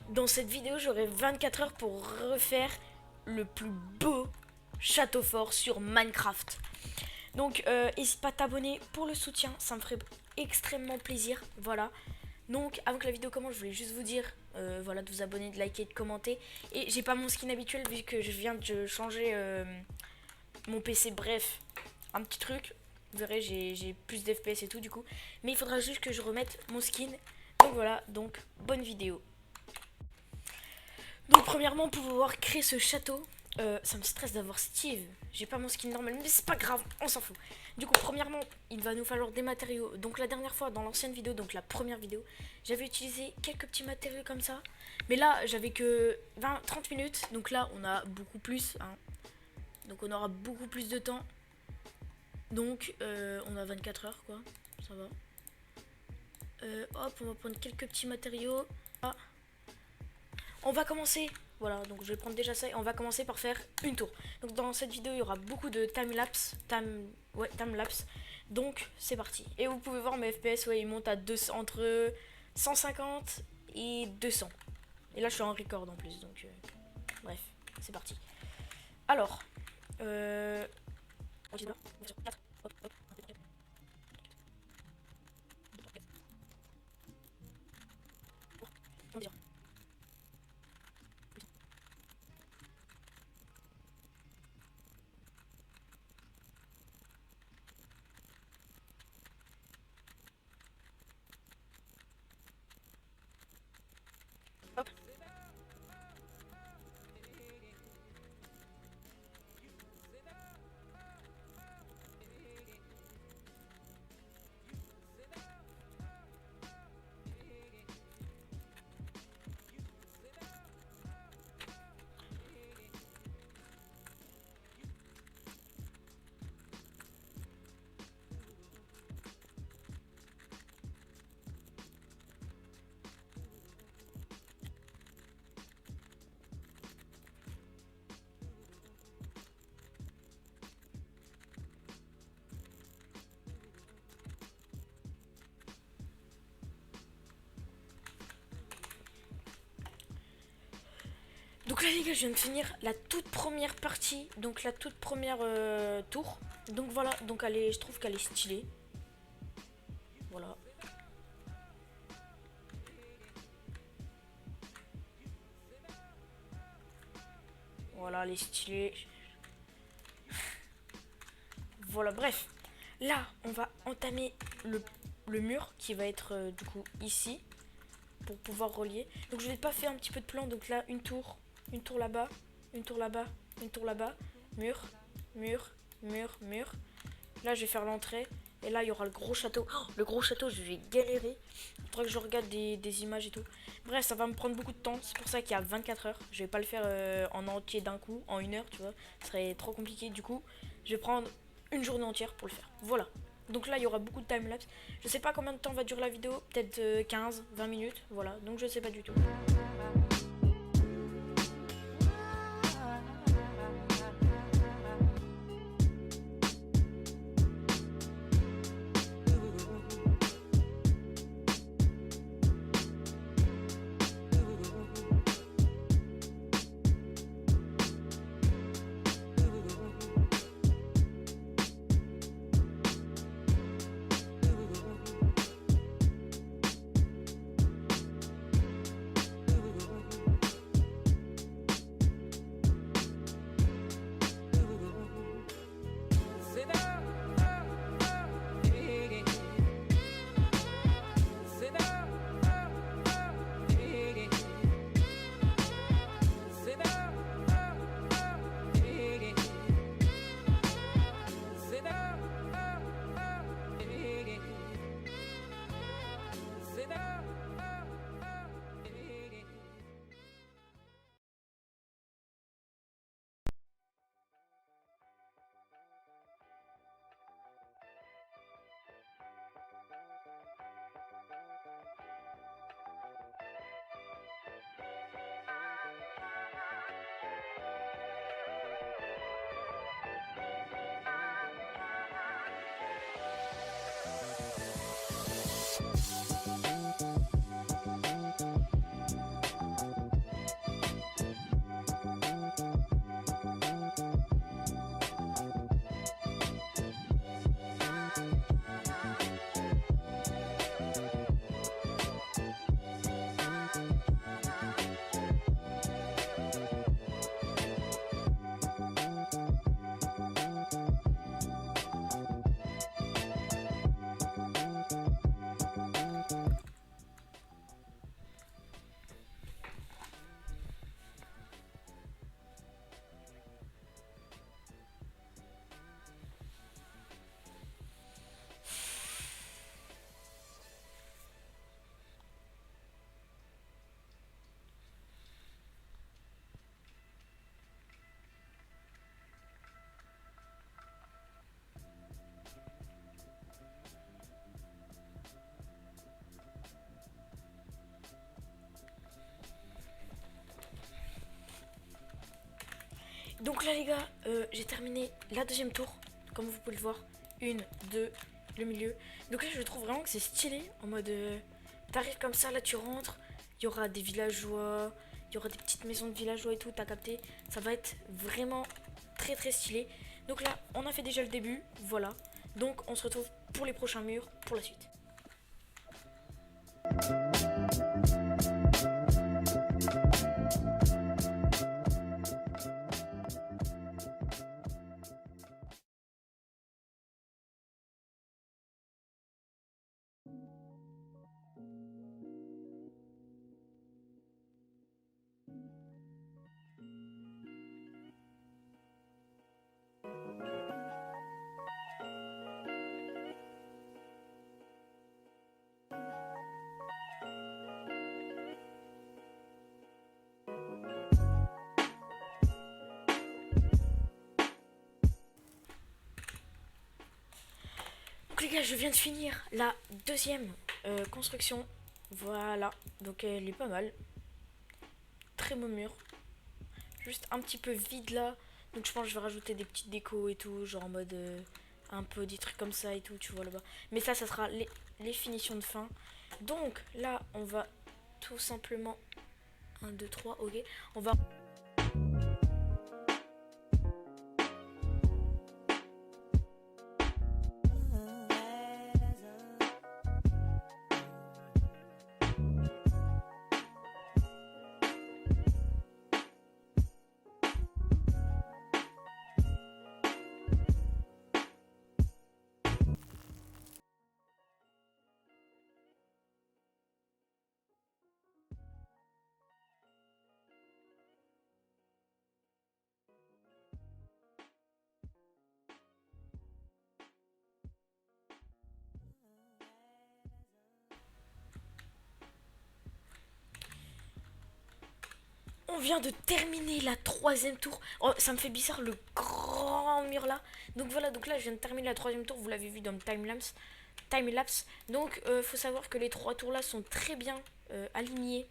Dans cette vidéo, j'aurai 24 heures pour refaire le plus beau château fort sur Minecraft. Donc, n'hésite pas à t'abonner pour le soutien, ça me ferait extrêmement plaisir. Voilà. Donc, avant que la vidéo commence, je voulais juste vous dire, voilà, de vous abonner, de liker, de commenter. Et j'ai pas mon skin habituel vu que je viens de changer mon PC. Bref, un petit truc. Vous verrez, j'ai plus d'FPS et tout du coup. Mais il faudra juste que je remette mon skin. Donc voilà, donc bonne vidéo. Donc premièrement, pour pouvoir créer ce château, ça me stresse d'avoir Steve. J'ai pas mon skin normal, mais c'est pas grave, on s'en fout. Du coup, premièrement, il va nous falloir des matériaux. Donc la dernière fois, dans l'ancienne vidéo, donc la première vidéo, j'avais utilisé quelques petits matériaux comme ça. Mais là, j'avais que 20-30 minutes. Donc là, on a beaucoup plus. Hein. Donc on aura beaucoup plus de temps. Donc on a 24 heures, quoi. Ça va. Hop, on va prendre quelques petits matériaux. Ah. On va commencer, voilà, donc je vais prendre déjà ça et on va commencer par faire une tour. Donc dans cette vidéo, il y aura beaucoup de timelapse, timelapse. Donc c'est parti. Et vous pouvez voir mes FPS, ouais, ils montent à entre 150 et 200. Et là, je suis en record en plus, donc bref, c'est parti. Alors, hop. Donc là les gars, je viens de finir la toute première partie, donc la toute première tour. Donc voilà, donc je trouve qu'elle est stylée. Voilà. Voilà, elle est stylée. Voilà, bref. Là, on va entamer le mur qui va être du coup ici pour pouvoir relier. Donc je vais pas faire un petit peu de plan. Donc là, une tour là-bas, une tour là-bas, une tour là-bas, mur, mur, mur, mur. Là, je vais faire l'entrée. Et là, il y aura le gros château. Oh, le gros château, je vais galérer. Il faudra que je regarde des images et tout. Bref, ça va me prendre beaucoup de temps. C'est pour ça qu'il y a 24 heures. Je vais pas le faire en entier d'un coup, en une heure, tu vois. Ce serait trop compliqué. Du coup, je vais prendre une journée entière pour le faire. Voilà. Donc là, il y aura beaucoup de timelapse. Je sais pas combien de temps va durer la vidéo. Peut-être 15, 20 minutes. Voilà. Donc je sais pas du tout. Donc là les gars, j'ai terminé la deuxième tour, comme vous pouvez le voir. Une, deux, le milieu. Donc là je trouve vraiment que c'est stylé, en mode t'arrives comme ça, là tu rentres, il y aura des villageois, il y aura des petites maisons de villageois et tout, t'as capté. Ça va être vraiment très très stylé. Donc là on a fait déjà le début, voilà. Donc on se retrouve pour les prochains murs, pour la suite. Donc les gars, je viens de finir la deuxième construction. Voilà, donc elle est pas mal. Très beau mur. Juste un petit peu vide là. Donc je pense que je vais rajouter des petites décos et tout. Genre en mode un peu des trucs comme ça et tout, tu vois là-bas. Mais ça sera les finitions de fin. Donc là, on va tout simplement... 1, 2, 3, ok. On va... On vient de terminer la troisième tour. Oh, ça me fait bizarre le grand mur là. Donc voilà, donc là je viens de terminer la troisième tour. Vous l'avez vu dans le time-lapse. Donc faut savoir que les trois tours là sont très bien alignés.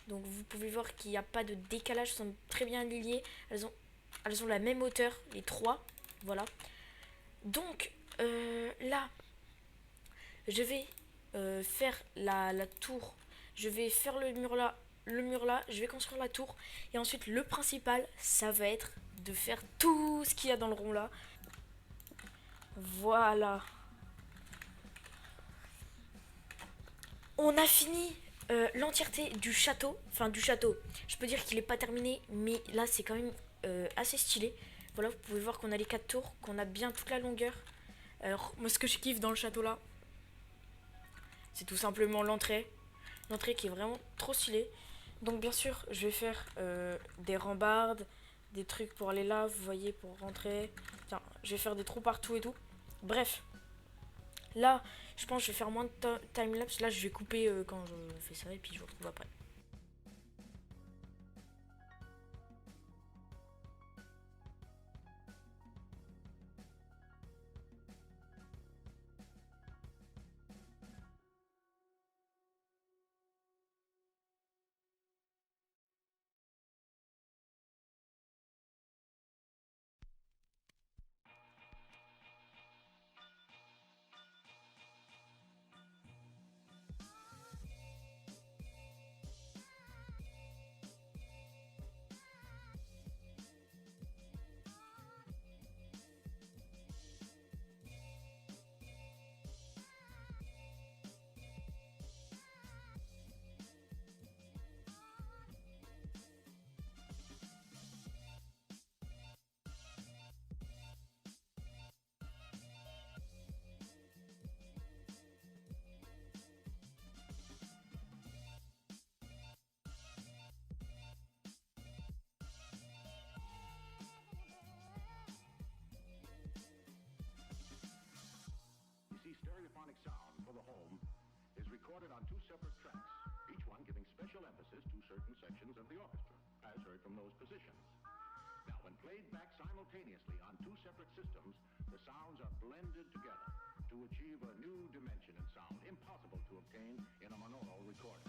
Donc vous pouvez voir qu'il n'y a pas de décalage, sont très bien alignées. Elles ont la même hauteur, les trois. Voilà. Donc là, je vais faire la tour. Je vais faire le mur là, je vais construire la tour. Et ensuite, le principal, ça va être de faire tout ce qu'il y a dans le rond là. Voilà. On a fini l'entièreté du château. Enfin, du château. Je peux dire qu'il n'est pas terminé, mais là, c'est quand même assez stylé. Voilà, vous pouvez voir qu'on a les 4 tours, qu'on a bien toute la longueur. Alors, moi, ce que je kiffe dans le château là, c'est tout simplement l'entrée. L'entrée qui est vraiment trop stylée. Donc bien sûr, je vais faire des rambardes, des trucs pour aller là, vous voyez, pour rentrer. Tiens, je vais faire des trous partout et tout. Bref, là, je pense que je vais faire moins de time-lapse. Là, je vais couper quand je fais ça et puis je vous retrouve après. Stereophonic sound for the home is recorded on two separate tracks, each one giving special emphasis to certain sections of the orchestra, as heard from those positions. Now, when played back simultaneously on two separate systems, the sounds are blended together to achieve a new dimension in sound impossible to obtain in a monaural recording.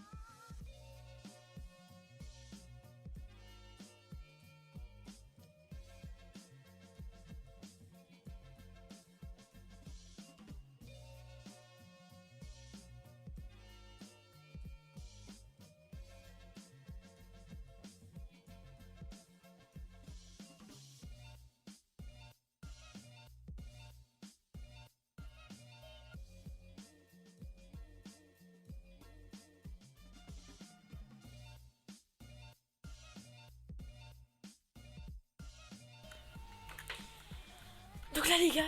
Donc là les gars,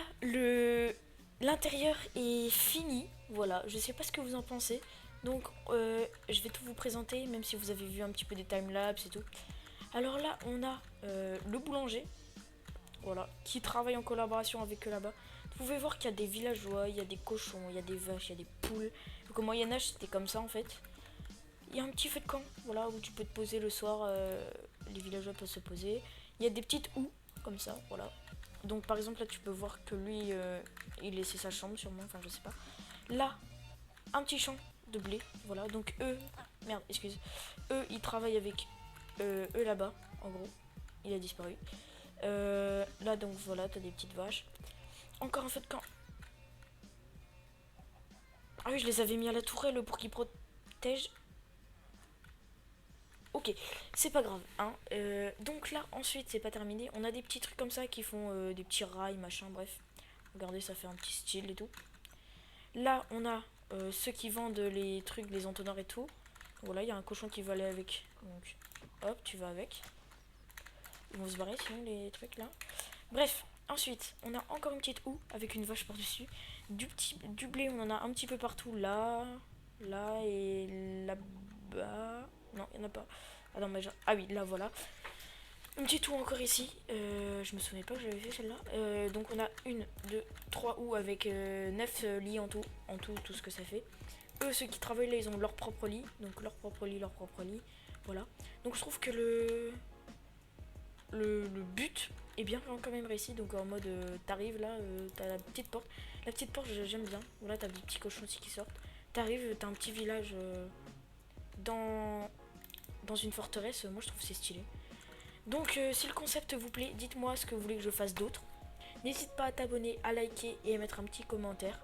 l'intérieur est fini. Voilà, je sais pas ce que vous en pensez. Donc je vais tout vous présenter, même si vous avez vu un petit peu des timelapses et tout. Alors là, on a le boulanger, voilà, qui travaille en collaboration avec eux là-bas. Vous pouvez voir qu'il y a des villageois, il y a des cochons, il y a des vaches, il y a des poules. Donc au Moyen-Âge, c'était comme ça en fait. Il y a un petit feu de camp, voilà, où tu peux te poser le soir, les villageois peuvent se poser. Il y a des petites houes, comme ça, voilà. Donc par exemple, là, tu peux voir que lui, il laissait sa chambre sûrement, enfin je sais pas. Là, un petit champ de blé, voilà. Donc eux, merde, excuse. Eux, ils travaillent avec eux là-bas, en gros. Il a disparu. Là, donc voilà, t'as des petites vaches. Encore un feu de camp. Ah oui, je les avais mis à la tourelle pour qu'ils protègent. Ok, c'est pas grave. Hein. Donc là, ensuite, c'est pas terminé. On a des petits trucs comme ça qui font des petits rails, machin, bref. Regardez, ça fait un petit style et tout. Là, on a ceux qui vendent les trucs, les entonnoirs et tout. Voilà, il y a un cochon qui va aller avec. Donc, hop, tu vas avec. Ils vont se barrer sinon les trucs là. Bref, ensuite, on a encore une petite houe avec une vache par-dessus. Du blé, on en a un petit peu partout. Là, là et là-bas. Non, il n'y en a pas. Ah non, mais ah oui, là, voilà. Une petite houe encore ici. Je me souvenais pas que j'avais fait celle-là. Donc on a une, deux, trois houes avec 9 lits en tout. En tout, tout ce que ça fait. Eux, ceux qui travaillent là, ils ont leur propre lit. Donc leur propre lit, leur propre lit. Voilà. Donc je trouve que le but est bien quand même réussi. Donc en mode, t'arrives là, t'as la petite porte. La petite porte, j'aime bien. Voilà, t'as des petits cochons aussi qui sortent. T'arrives, t'as un petit village dans une forteresse. Moi, je trouve que c'est stylé. Donc si le concept vous plaît, dites-moi ce que vous voulez que je fasse d'autre. N'hésite pas à t'abonner, à liker et à mettre un petit commentaire.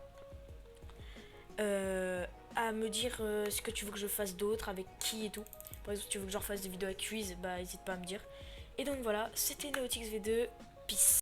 À me dire ce que tu veux que je fasse d'autre, avec qui et tout. Par exemple, si tu veux que je refasse des vidéos à quiz, bah n'hésite pas à me dire. Et donc voilà, c'était NeoTixV2, peace.